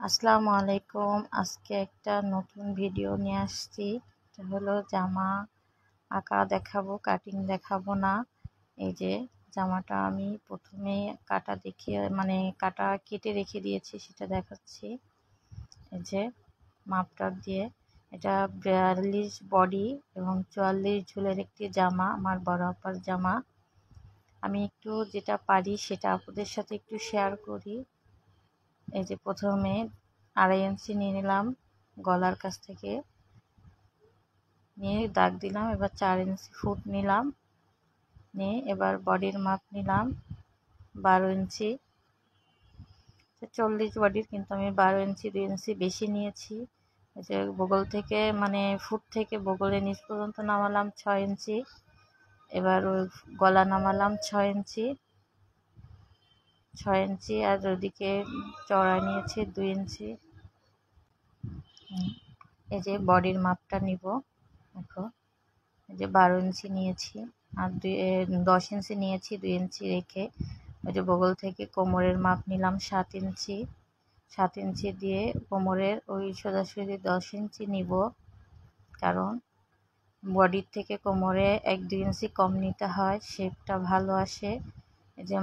আসসালামু আলাইকুম। আজকে একটা নতুন ভিডিও নিয়ে আসছি। এটা হলো জামা আঁকা দেখাবো, কাটিং দেখাবো না। এই যে জামাটা আমি প্রথমে কাটা দেখিয়ে কাটা কেটে রেখে দিয়েছি, সেটা দেখাচ্ছি। এই যে মাপটা দিয়ে, এটা 42 বডি এবং 44 ঝুলের একটি জামা, আমার বড় আপার জামা। আমি একটু যেটা পারি সেটা আপনাদের সাথে একটু শেয়ার করি। এই যে প্রথমে 2.5 ইঞ্চি নিয়ে নিলাম, গলার কাছ থেকে নিয়ে দাগ দিলাম। এবার 4 ইঞ্চি ফুট নিলাম, নিয়ে এবার বডির মাপ নিলাম 12 ইঞ্চি। 40 বডির, কিন্তু আমি 12 ইঞ্চি 2 ইঞ্চি বেশি নিয়েছি। এই যে বগল থেকে ফুট থেকে বগলের নিচ পর্যন্ত নামালাম 6 ইঞ্চি। এবার ওই গলা নামালাম 6 ইঞ্চি, আর ওদিকে চড়া নিয়েছি 2 ইঞ্চি। এই যে বডির মাপটা নিব। দেখো, এই যে 12 ইঞ্চি নিয়েছি, আর 10 ইঞ্চি নিয়েছি 2 ইঞ্চি রেখে। ওই যে বগল থেকে কোমরের মাপ নিলাম 7 ইঞ্চি। 7 ইঞ্চি দিয়ে কোমরের ওই সোজাসুজি 10 ইঞ্চি নিব, কারণ বডির থেকে কোমরে 1-2 ইঞ্চি কম নিতে হয়, শেপটা ভালো আসে। এই যে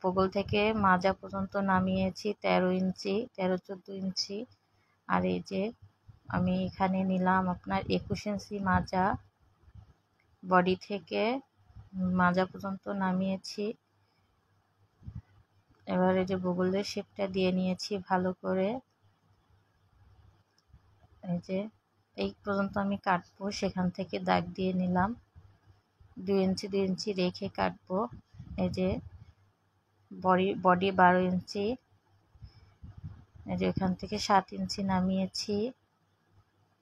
বগল থেকে মাজা পর্যন্ত নামিয়েছি 13 ইঞ্চি, 13-14 ইঞ্চি। আর এই যে আমি এখানে নিলাম আপনার 21 ইঞ্চি মাজা, বডি থেকে মাজা পর্যন্ত নামিয়েছি। এবার এই যে বগলের শেপটা দিয়ে নিয়েছি ভালো করে। এই যে এই পর্যন্ত আমি কাটবো, সেখান থেকে দাগ দিয়ে নিলাম। 2 ইঞ্চি 2 ইঞ্চি রেখে কাটবো। এই যে বডি 12 ইঞ্চি, এই যে এখান থেকে 7 ইঞ্চি নামিয়েছি,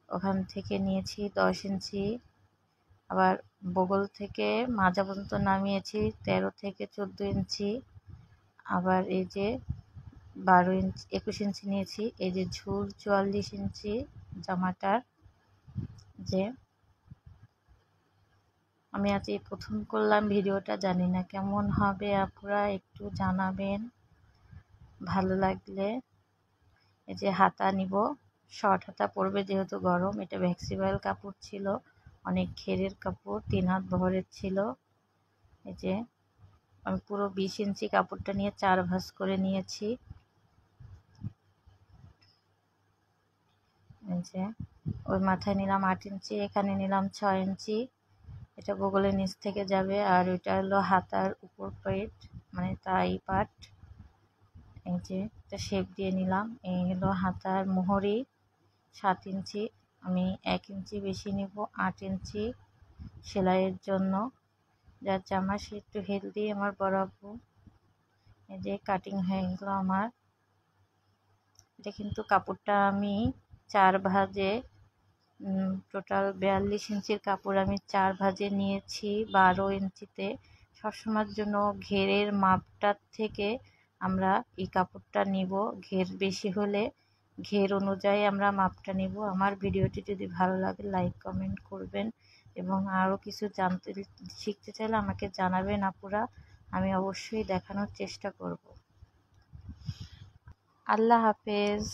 ওখান থেকে নিয়েছি 10 ইঞ্চি। আবার বগল থেকে মাজা পর্যন্ত নামিয়েছি 13-14 ইঞ্চি। আবার এই যে 12 ইঞ্চি 21 ইঞ্চি নিয়েছি। এই যে ঝুল 44 ইঞ্চি জামাটার। যে আমি আজ এই প্রথম করলাম ভিডিওটা, জানি না কেমন হবে, আপনারা একটু জানাবেন ভালো লাগলে। এই যে হাতা নিব, শর্ট হাতা পরবে যেহেতু গরম। এটা ভ্যাক্সিবল কাপড় ছিল, অনেক ঘেরের কাপড়, 3 হাত বহরের ছিল। এই যে আমি পুরো 20 ইঞ্চি কাপড়টা নিয়ে 4 ভাঁজ করে নিয়েছি। এই যে ওই মাথায় নিলাম 8 ইঞ্চি, এখানে নিলাম 6 ইঞ্চি। এটা বগলের নিচ থেকে যাবে, আর ওইটা হলো হাতার উপর পেট, তাই পাট। এই যে একটা শেপ দিয়ে নিলাম। এই হলো হাতার মোহরি 7 ইঞ্চি, আমি 1 ইঞ্চি বেশি নিব, 8 ইঞ্চি সেলাইয়ের জন্য। যার জামা সে একটু হেলদি, আমার বড় আপু। এই যে কাটিং হয়ে গেল আমার। এটা কিন্তু কাপড়টা আমি 4 ভাঁজে, টোটাল 42 ইঞ্চির কাপড় আমি 4 ভাঁজে নিয়েছি 12 ইঞ্চিতে। সবসময়ের জন্য ঘেরের মাপটার থেকে আমরা এই কাপড়টা নিব, ঘের বেশি হলে ঘের অনুযায়ী আমরা মাপটা নিব। আমার ভিডিওটি যদি ভালো লাগে লাইক কমেন্ট করবেন, এবং আরও কিছু শিখতে চাইলে আমাকে জানাবেন আপুরা, আমি অবশ্যই দেখানোর চেষ্টা করব। আল্লাহ হাফেজ।